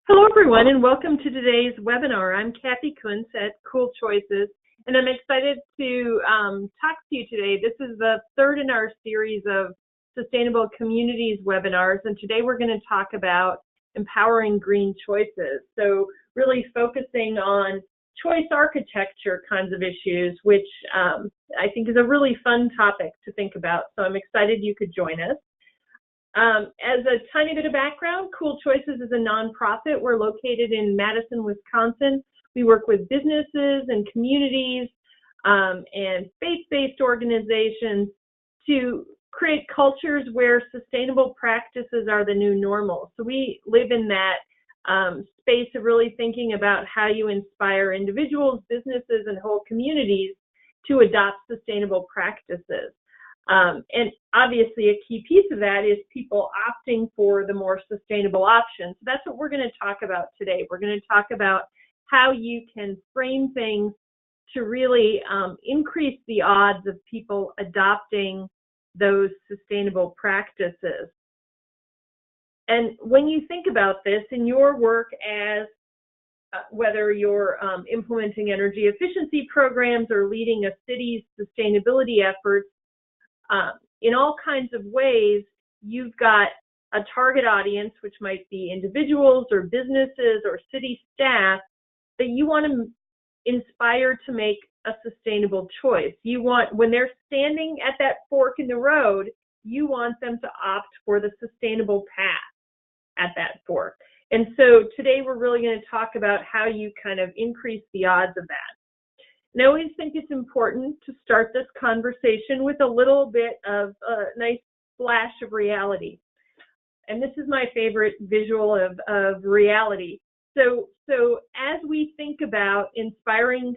Hello, everyone, and welcome to today's webinar. I'm Kathy Kuntz at Cool Choices, and I'm excited to talk to you today. This is the third in our series of Sustainable Communities webinars, and today we're going to talk about empowering green choices. So really focusing on choice architecture kinds of issues, which I think is a really fun topic to think about. So I'm excited you could join us. As a tiny bit of background, Cool Choices is a nonprofit. We're located in Madison, Wisconsin. We work with businesses and communities and faith-based organizations to create cultures where sustainable practices are the new normal. So we live in that space of really thinking about how you inspire individuals, businesses, and whole communities to adopt sustainable practices. And obviously a key piece of that is people opting for the more sustainable options. So that's what we're going to talk about today. We're going to talk about how you can frame things to really increase the odds of people adopting those sustainable practices. And when you think about this in your work as whether you're implementing energy efficiency programs or leading a city's sustainability efforts, in all kinds of ways, you've got a target audience, which might be individuals or businesses or city staff, that you want to inspire to make a sustainable choice. You want, when they're standing at that fork in the road, you want them to opt for the sustainable path at that fork. And so today we're really going to talk about how you kind of increase the odds of that. And I always think it's important to start this conversation with a little bit of a nice flash of reality. And this is my favorite visual of reality. So as we think about inspiring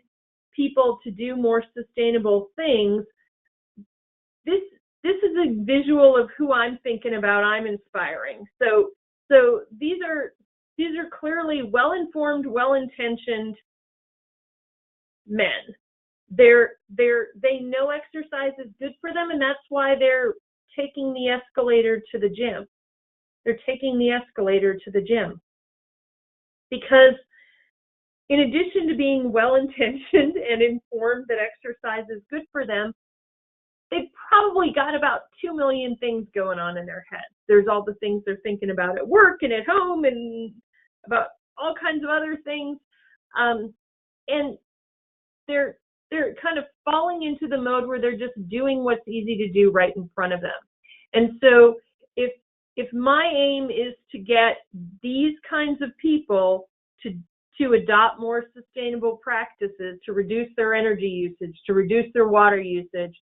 people to do more sustainable things, this is a visual of who I'm thinking about, I'm inspiring. So these are clearly well-informed, well-intentioned men. They know exercise is good for them, and that's why they're taking the escalator to the gym. They're taking the escalator to the gym. Because in addition to being well-intentioned and informed that exercise is good for them, they've probably got about 2 million things going on in their heads. There's all the things they're thinking about at work and at home and about all kinds of other things. And they're kind of falling into the mode where they're just doing what's easy to do right in front of them. And so if my aim is to get these kinds of people to adopt more sustainable practices, to reduce their energy usage, to reduce their water usage,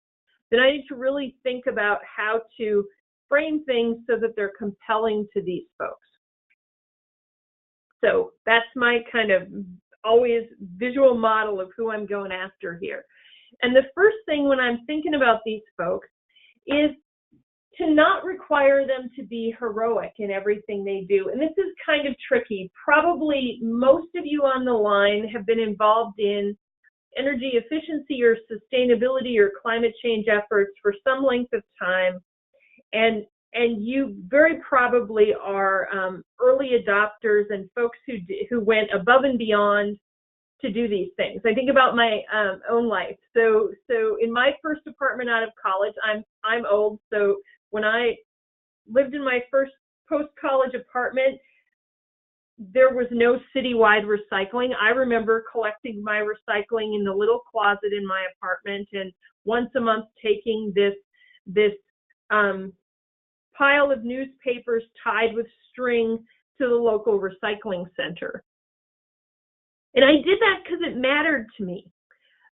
then I need to really think about how to frame things so that they're compelling to these folks. So that's my kind of always visual model of who I'm going after here. And the first thing when I'm thinking about these folks is to not require them to be heroic in everything they do. And this is kind of tricky. Probably most of you on the line have been involved in energy efficiency or sustainability or climate change efforts for some length of time. And you very probably are early adopters and folks who went above and beyond to do these things. I think about my own life. So in my first apartment out of college, I'm old. So when I lived in my first post-college apartment, there was no citywide recycling. I remember collecting my recycling in the little closet in my apartment, and once a month taking this pile of newspapers tied with string to the local recycling center. And I did that because it mattered to me.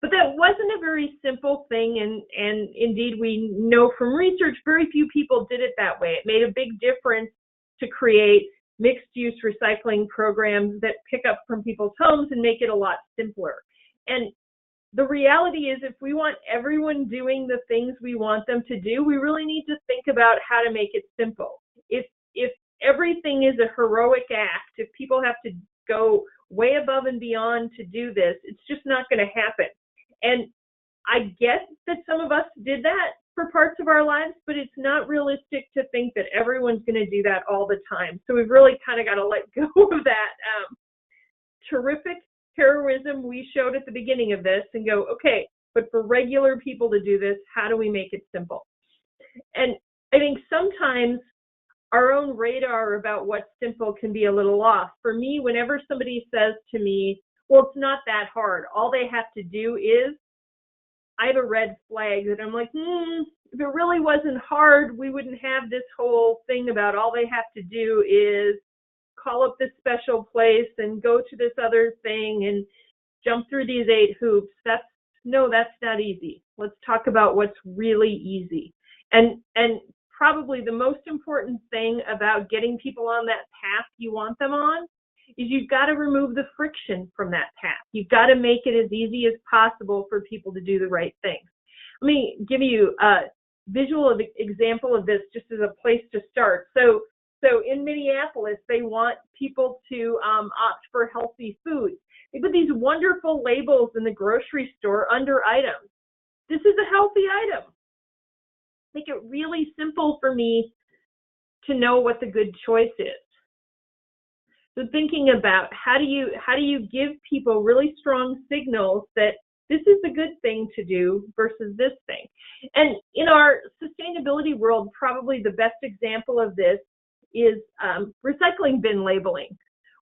But that wasn't a very simple thing, and indeed we know from research very few people did it that way. It made a big difference to create mixed-use recycling programs that pick up from people's homes and make it a lot simpler. And the reality is, if we want everyone doing the things we want them to do, we really need to think about how to make it simple. If everything is a heroic act, if people have to go way above and beyond to do this, it's just not going to happen. And I get that some of us did that for parts of our lives, but it's not realistic to think that everyone's going to do that all the time. So we've really kind of got to let go of that terrific heroism we showed at the beginning of this and go, okay, but for regular people to do this, how do we make it simple? And I think sometimes our own radar about what's simple can be a little off. For me, whenever somebody says to me, well, it's not that hard, all they have to do is, I have a red flag that I'm like, if it really wasn't hard, we wouldn't have this whole thing about all they have to do is call up this special place and go to this other thing and jump through these 8 hoops. That's not easy. Let's talk about what's really easy. And probably the most important thing about getting people on that path you want them on is you've got to remove the friction from that path. You've got to make it as easy as possible for people to do the right things. Let me give you a visual example of this just as a place to start. So in Minneapolis, they want people to opt for healthy foods. They put these wonderful labels in the grocery store under items. This is a healthy item. Make it really simple for me to know what the good choice is. So thinking about how do you give people really strong signals that this is the good thing to do versus this thing. And in our sustainability world, probably the best example of this is recycling bin labeling,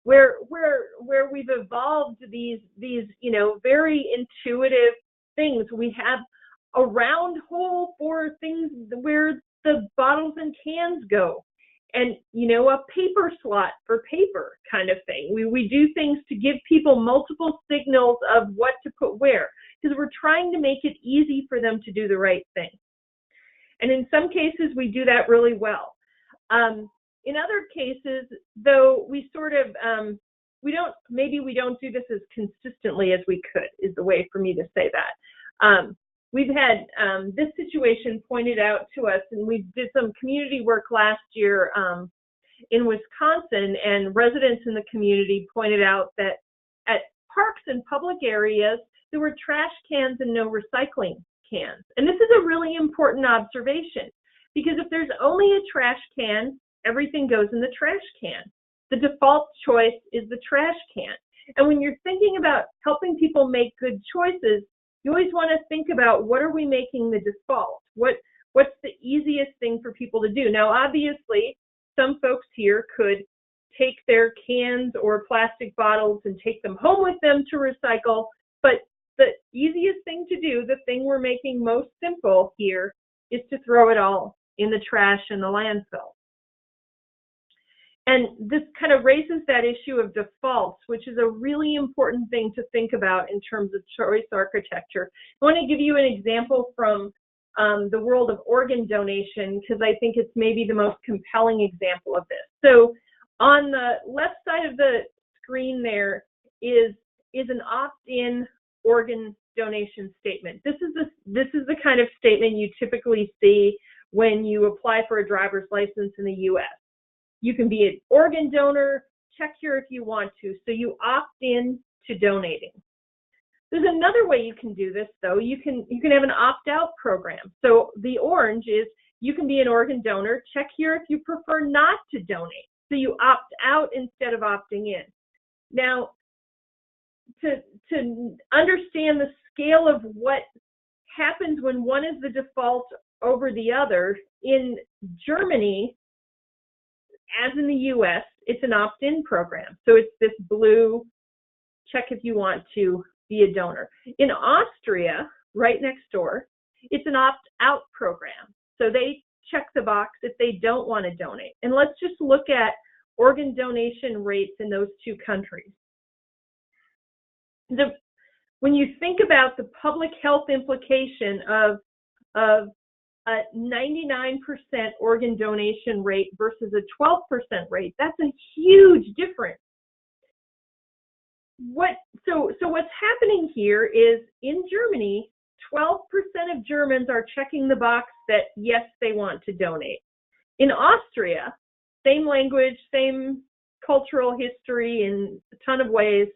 where we've evolved these very intuitive things. We have a round hole for things where the bottles and cans go, and a paper slot for paper kind of thing. We do things to give people multiple signals of what to put where, because we're trying to make it easy for them to do the right thing. And in some cases, we do that really well. In other cases, though, we sort of we don't do this as consistently as we could, is the way for me to say that. We've had this situation pointed out to us, and we did some community work last year in Wisconsin, and residents in the community pointed out that at parks and public areas, there were trash cans and no recycling cans. And this is a really important observation, because if there's only a trash can, everything goes in the trash can. The default choice is the trash can. And when you're thinking about helping people make good choices, you always want to think about, what are we making the default? What's the easiest thing for people to do? Now, obviously, some folks here could take their cans or plastic bottles and take them home with them to recycle, but the easiest thing to do, the thing we're making most simple here, is to throw it all in the trash in the landfill. And this kind of raises that issue of defaults, which is a really important thing to think about in terms of choice architecture. I want to give you an example from the world of organ donation, because I think it's maybe the most compelling example of this. So on the left side of the screen there is an opt-in organ donation statement. This is the kind of statement you typically see when you apply for a driver's license in the U.S. You can be an organ donor, check here if you want to, so you opt in to donating. There's another way you can do this, though. You can have an opt-out program. So the orange is, you can be an organ donor, check here if you prefer not to donate. So you opt out instead of opting in. Now, to understand the scale of what happens when one is the default over the other, in Germany, as in the U.S., it's an opt-in program. So it's this blue, check if you want to be a donor. In Austria, right next door, it's an opt-out program. So they check the box if they don't want to donate. And let's just look at organ donation rates in those two countries. When you think about the public health implication of a 99% organ donation rate versus a 12% rate, that's a huge difference. So what's happening here is, in Germany, 12% of Germans are checking the box that yes, they want to donate. In Austria, same language, same cultural history in a ton of ways,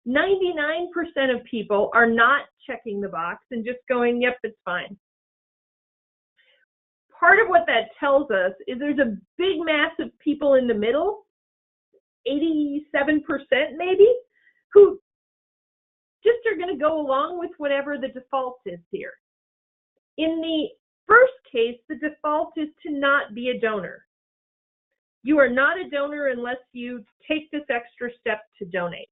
99% of people are not checking the box and just going, yep, it's fine. part of what that tells us is there's a big mass of people in the middle, 87% maybe, who just are going to go along with whatever the default is here. In the first case, the default is to not be a donor. You are not a donor unless you take this extra step to donate.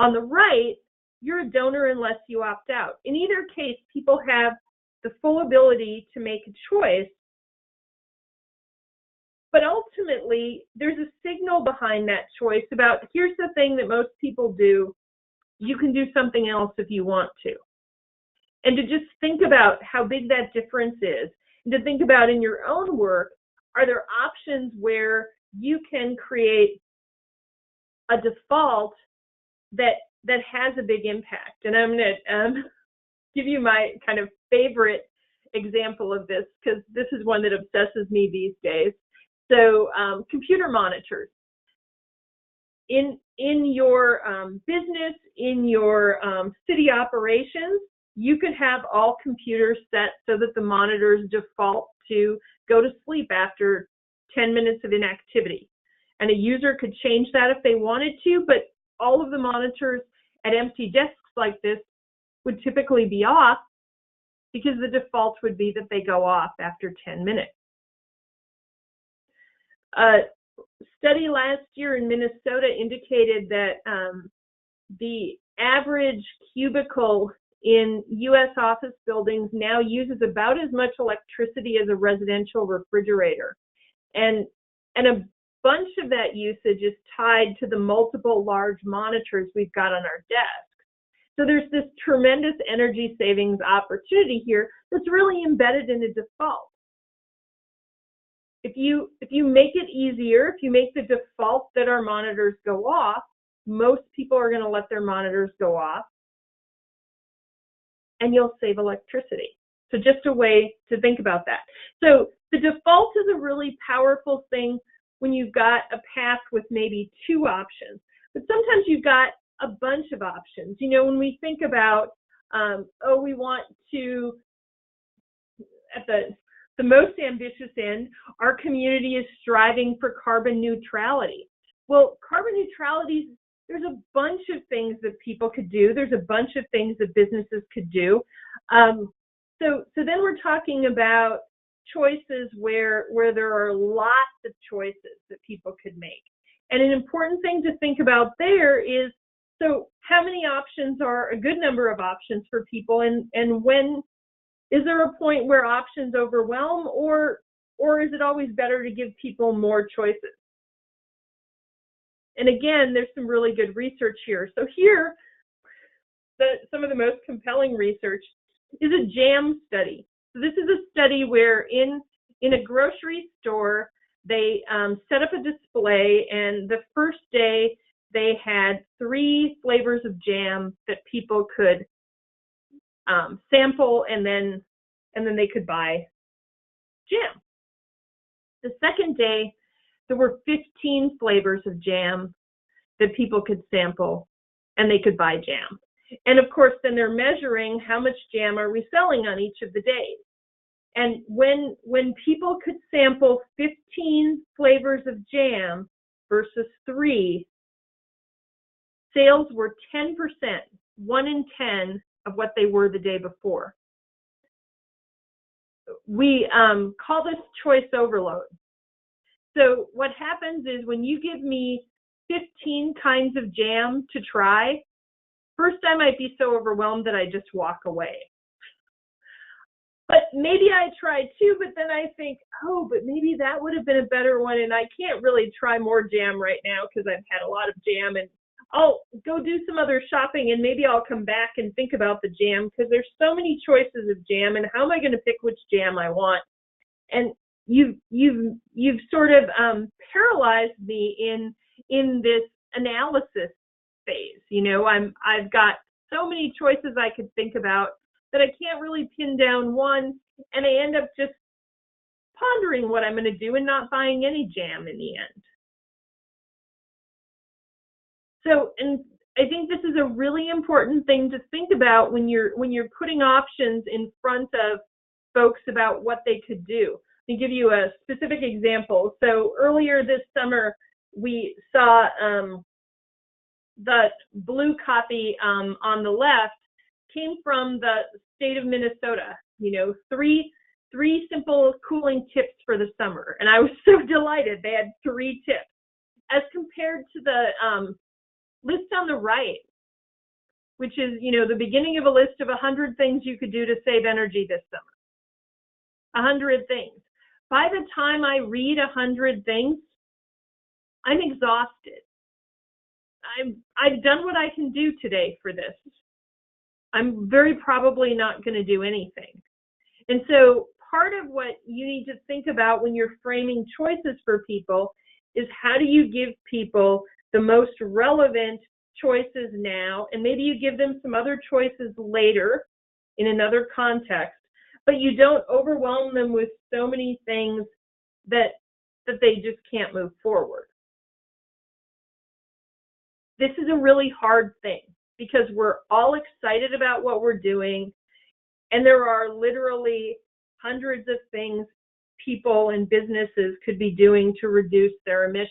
On the right, you're a donor unless you opt out. In either case, people have the full ability to make a choice, but ultimately, there's a signal behind that choice about, here's the thing that most people do, you can do something else if you want to. And to just think about how big that difference is, and to think about in your own work, are there options where you can create a default that has a big impact? And I'm going to give you my kind of favorite example of this, because this is one that obsesses me these days. So computer monitors. In your business, in your city operations, you could have all computers set so that the monitors default to go to sleep after 10 minutes of inactivity. And a user could change that if they wanted to, but all of the monitors at empty desks like this would typically be off, because the default would be that they go off after 10 minutes. A study last year in Minnesota indicated that the average cubicle in U.S. office buildings now uses about as much electricity as a residential refrigerator. And a bunch of that usage is tied to the multiple large monitors we've got on our desks. So there's this tremendous energy savings opportunity here that's really embedded in the default. If you make it easier, if you make the default that our monitors go off, most people are going to let their monitors go off, and you'll save electricity. So just a way to think about that. So the default is a really powerful thing when you've got a path with maybe two options, but sometimes you've got a bunch of options. You know, when we think about, we want to, at the most ambitious end, our community is striving for carbon neutrality. Well, carbon neutrality, there's a bunch of things that people could do. There's a bunch of things that businesses could do. So then we're talking about choices where there are lots of choices that people could make. And an important thing to think about there is, so how many options are a good number of options for people, and when is there a point where options overwhelm, or is it always better to give people more choices? And again, there's some really good research here. So here, some of the most compelling research is a jam study. So this is a study where in a grocery store, they set up a display, and the first day they had 3 flavors of jam that people could sample, and then they could buy jam. The second day, there were 15 flavors of jam that people could sample, and they could buy jam. And of course, then they're measuring how much jam are we selling on each of the days. And when people could sample 15 flavors of jam versus 3, sales were 10%, 1 in 10 of what they were the day before. We call this choice overload. So what happens is when you give me 15 kinds of jam to try, first I might be so overwhelmed that I just walk away. But maybe I try 2, but then I think, oh, but maybe that would have been a better one, and I can't really try more jam right now because I've had a lot of jam, and I'll go do some other shopping, and maybe I'll come back and think about the jam, because there's so many choices of jam, and how am I going to pick which jam I want? And you've sort of paralyzed me in this analysis phase. You know, I've got so many choices I could think about that I can't really pin down one, and I end up just pondering what I'm going to do and not buying any jam in the end. So, and I think this is a really important thing to think about when you're putting options in front of folks about what they could do. Let me give you a specific example. So earlier this summer, we saw the blue copy on the left came from the state of Minnesota. You know, three simple cooling tips for the summer, and I was so delighted. They had 3 tips, as compared to the list on the right, which is, you know, the beginning of a list of 100 things you could do to save energy this summer. 100 things. By the time I read 100 things, I'm exhausted. I've done what I can do today for this. I'm very probably not going to do anything. And so part of what you need to think about when you're framing choices for people is, how do you give people the most relevant choices now, and maybe you give them some other choices later in another context, but you don't overwhelm them with so many things that they just can't move forward. This is a really hard thing because we're all excited about what we're doing, and there are literally hundreds of things people and businesses could be doing to reduce their emissions.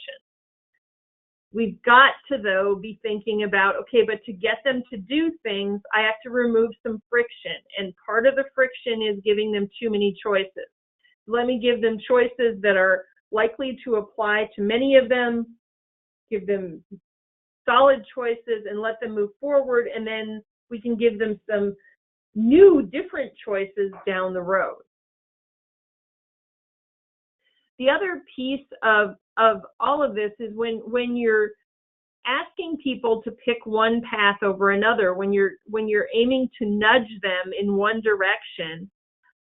We've got to, though, be thinking about, okay, but to get them to do things, I have to remove some friction. And part of the friction is giving them too many choices. Let me give them choices that are likely to apply to many of them, give them solid choices, and let them move forward. And then we can give them some new, different choices down the road. The other piece of all of this is when you're asking people to pick one path over another, when you're aiming to nudge them in one direction,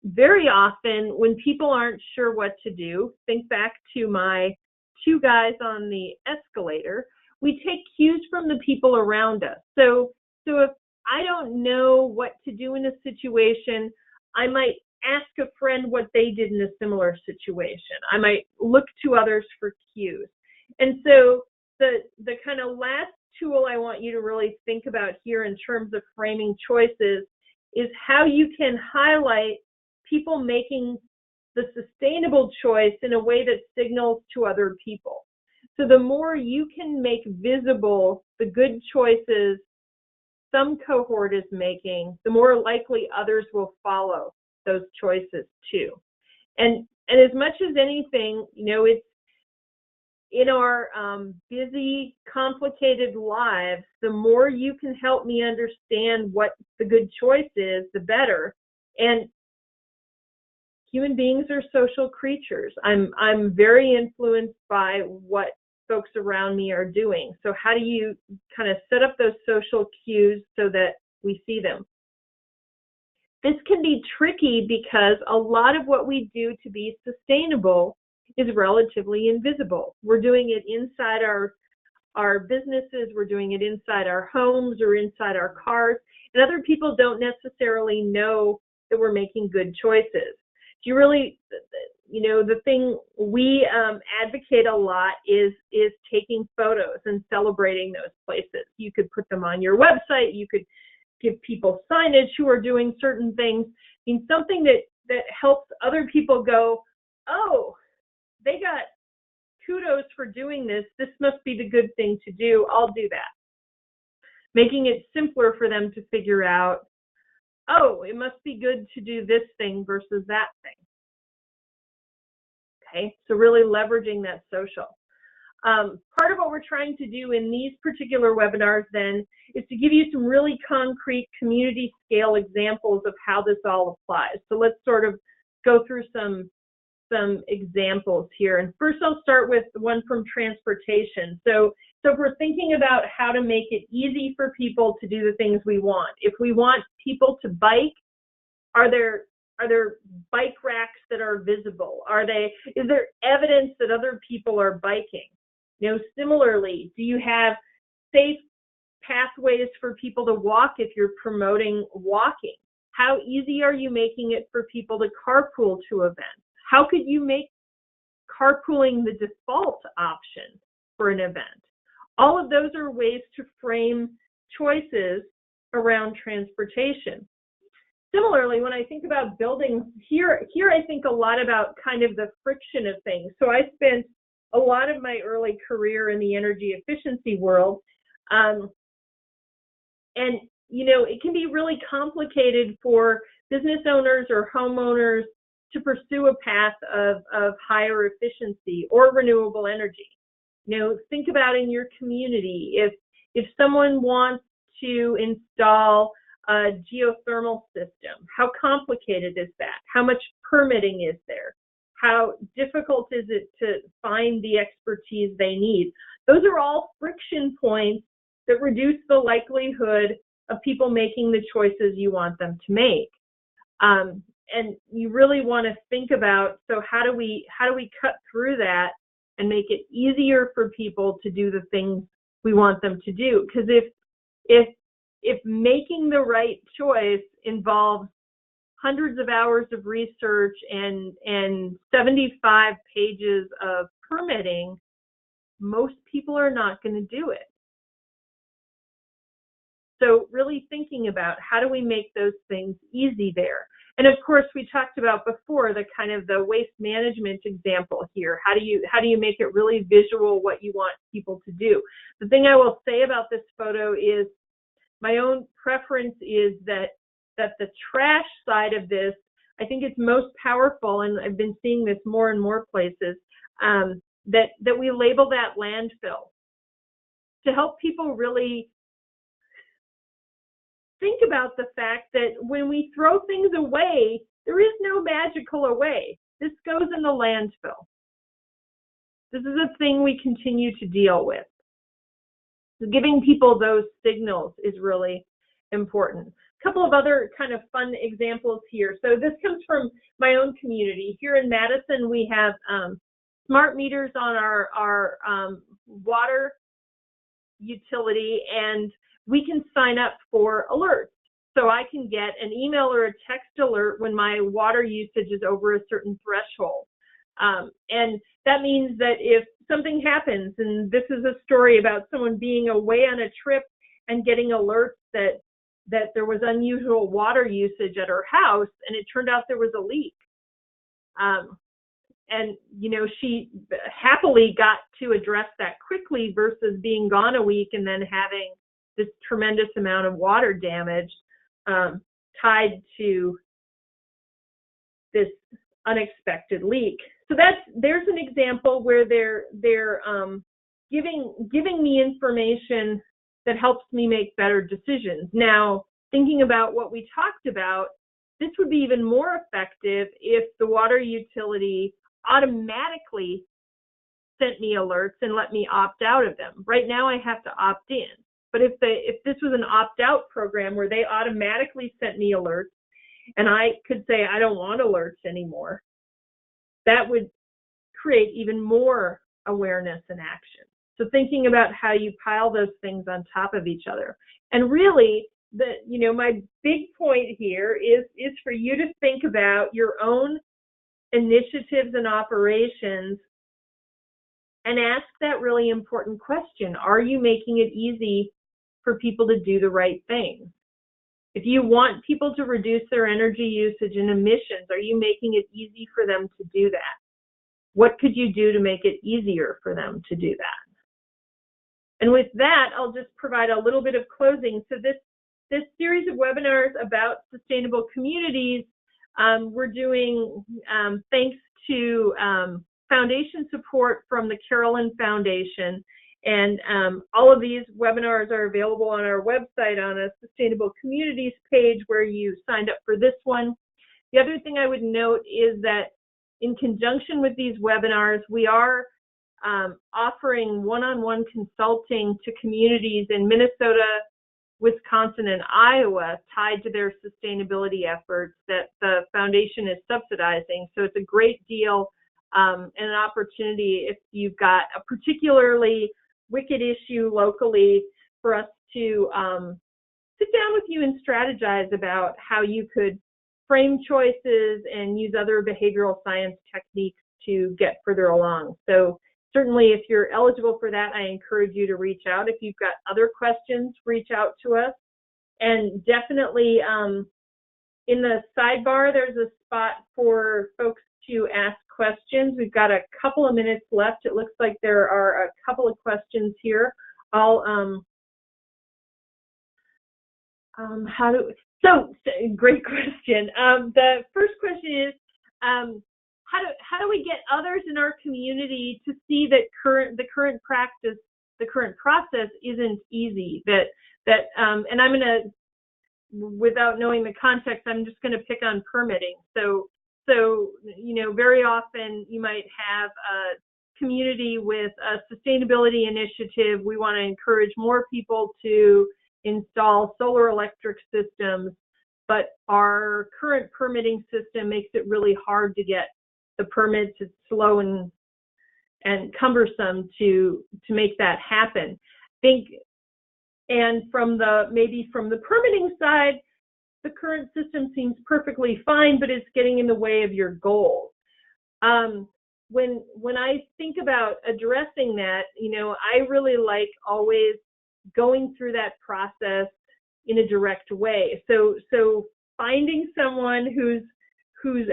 very often when people aren't sure what to do, think back to my 2 guys on the escalator, we take cues from the people around us. So if I don't know what to do in a situation, I might ask a friend what they did in a similar situation. I might look to others for cues. And so the kind of last tool I want you to really think about here in terms of framing choices is how you can highlight people making the sustainable choice in a way that signals to other people. So the more you can make visible the good choices some cohort is making, the more likely others will follow those choices too. And as much as anything, you know, it's in our busy, complicated lives, the more you can help me understand what the good choice is, the better. And human beings are social creatures. I'm very influenced by what folks around me are doing. So how do you kind of set up those social cues so that we see them? This can be tricky because a lot of what we do to be sustainable is relatively invisible. We're doing it inside our businesses, we're doing it inside our homes or inside our cars, and other people don't necessarily know that we're making good choices. Do you really, you know, the thing we advocate a lot is taking photos and celebrating those places. You could put them on your website, you could give people signage who are doing certain things. I mean, something that helps other people go, oh, they got kudos for doing this. This must be the good thing to do. I'll do that. Making it simpler for them to figure out, oh, it must be good to do this thing versus that thing. Okay, so really leveraging that social. Part of what we're trying to do in these particular webinars then is to give you some really concrete community scale examples of how this all applies. So let's sort of go through some examples here. And first I'll start with the one from transportation. So if we're thinking about how to make it easy for people to do the things we want, if we want people to bike, are there bike racks that are visible? Is there evidence that other people are biking? You know, similarly, do you have safe pathways for people to walk if you're promoting walking? How easy are you making it for people to carpool to events? How could you make carpooling the default option for an event? All of those are ways to frame choices around transportation. Similarly, when I think about building, here I think a lot about kind of the friction of things. So I spent a lot of my early career in the energy efficiency world. And, you know, it can be really complicated for business owners or homeowners to pursue a path of higher efficiency or renewable energy. You know, think about in your community, if someone wants to install a geothermal system, how complicated is that? How much permitting is there? How difficult is it to find the expertise they need? Those are all friction points that reduce the likelihood of people making the choices you want them to make. And you really want to think about, so how do we cut through that and make it easier for people to do the things we want them to do? Because if making the right choice involves hundreds of hours of research and 75 pages of permitting, most people are not going to do it. So really thinking about how do we make those things easy there. And of course, we talked about before the kind of the waste management example here. How do you make it really visual what you want people to do? The thing I will say about this photo is my own preference is that the trash side of this, I think it's most powerful, and I've been seeing this more and more places, that we label that landfill to help people really think about the fact that when we throw things away, there is no magical away. This goes in the landfill. This is a thing we continue to deal with. So giving people those signals is really important. A couple of other kind of fun examples here. So this comes from my own community. Here in Madison, we have smart meters on our water utility, and we can sign up for alerts. So I can get an email or a text alert when my water usage is over a certain threshold. And that means that if something happens, and this is a story about someone being away on a trip and getting alerts that there was unusual water usage at her house, and it turned out there was a leak. And, you know, she happily got to address that quickly versus being gone a week and then having this tremendous amount of water damage tied to this unexpected leak. So there's an example where they're giving me information that helps me make better decisions. Now, thinking about what we talked about, this would be even more effective if the water utility automatically sent me alerts and let me opt out of them. Right now I have to opt in. But if this was an opt-out program where they automatically sent me alerts and I could say I don't want alerts anymore, that would create even more awareness and action. So thinking about how you pile those things on top of each other. And really, my big point here is for you to think about your own initiatives and operations and ask that really important question. Are you making it easy for people to do the right thing? If you want people to reduce their energy usage and emissions, are you making it easy for them to do that? What could you do to make it easier for them to do that? And with that, I'll just provide a little bit of closing. So this series of webinars about sustainable communities, we're doing thanks to foundation support from the Carolyn Foundation. And all of these webinars are available on our website on a Sustainable Communities page where you signed up for this one. The other thing I would note is that in conjunction with these webinars, we are offering one-on-one consulting to communities in Minnesota, Wisconsin, and Iowa tied to their sustainability efforts that the foundation is subsidizing. So it's a great deal and an opportunity if you've got a particularly wicked issue locally for us to sit down with you and strategize about how you could frame choices and use other behavioral science techniques to get further along. So certainly if you're eligible for that, I encourage you to reach out. If you've got other questions, reach out to us. And definitely, in the sidebar, there's a spot for folks to ask questions. We've got a couple of minutes left. It looks like there are a couple of questions here. Great question. The first question is, how do we get others in our community to see that the current practice, the current process isn't easy? And I'm going to, without knowing the context, I'm just going to pick on permitting. So very often you might have a community with a sustainability initiative. We want to encourage more people to install solar electric systems, but our current permitting system makes it really hard to get the permits. It's slow and cumbersome to make that happen. And from the permitting side, the current system seems perfectly fine, but it's getting in the way of your goals. When I think about addressing that, I really like always going through that process in a direct way. So finding someone who's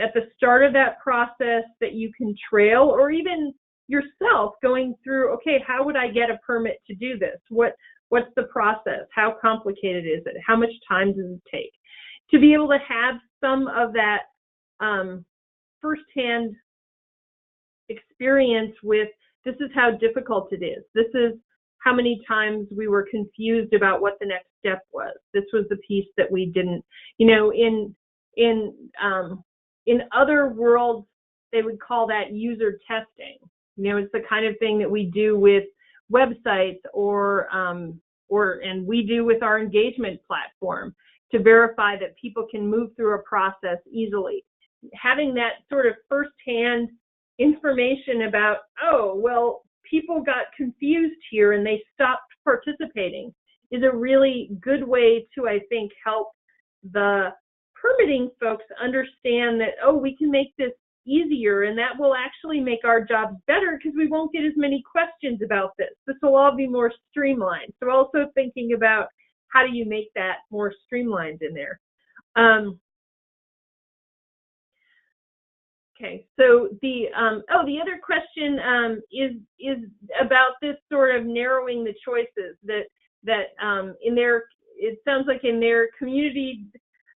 at the start of that process that you can trail, or even yourself going through, okay, how would I get a permit to do this? What's the process? How complicated is it? How much time does it take? To be able to have some of that firsthand experience with, this is how difficult it is. This is how many times we were confused about what the next step was. This was the piece that we didn't, in other worlds, they would call that user testing. It's the kind of thing that we do with websites and we do with our engagement platform to verify that people can move through a process easily. Having that sort of firsthand information about, oh, well, people got confused here and they stopped participating is a really good way to, I think, help the permitting folks understand that, oh, we can make this easier, and that will actually make our jobs better because we won't get as many questions about this. This will all be more streamlined. So also thinking about how do you make that more streamlined in there. Okay, so the other question is about this sort of narrowing the choices that it sounds like in their community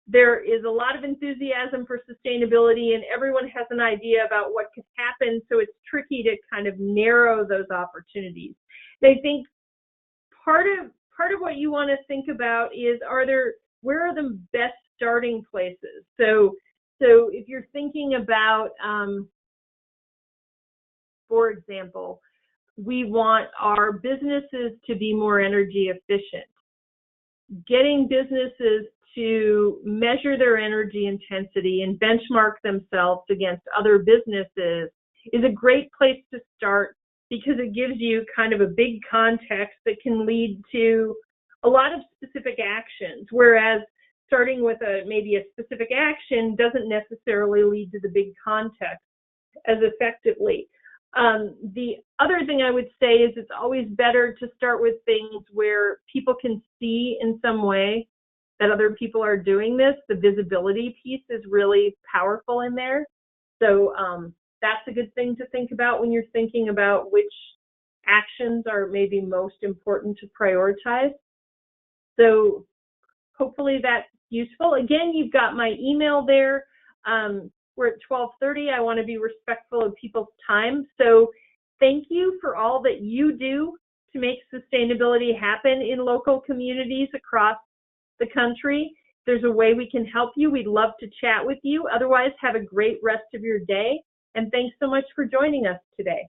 there is a lot of enthusiasm for sustainability and everyone has an idea about what could happen, so it's tricky to kind of narrow those opportunities. And I think part of what you want to think about is, where are the best starting places? So if you're thinking about, for example, we want our businesses to be more energy efficient. Getting businesses to measure their energy intensity and benchmark themselves against other businesses is a great place to start, because it gives you kind of a big context that can lead to a lot of specific actions, whereas starting with maybe a specific action doesn't necessarily lead to the big context as effectively. The other thing I would say is it's always better to start with things where people can see in some way that other people are doing this. The visibility piece is really powerful in there. So that's a good thing to think about when you're thinking about which actions are maybe most important to prioritize. So hopefully that's useful. Again, you've got my email there. We're at 12:30. I want to be respectful of people's time. So thank you for all that you do to make sustainability happen in local communities across the country. If there's a way we can help you, we'd love to chat with you. Otherwise, have a great rest of your day. And thanks so much for joining us today.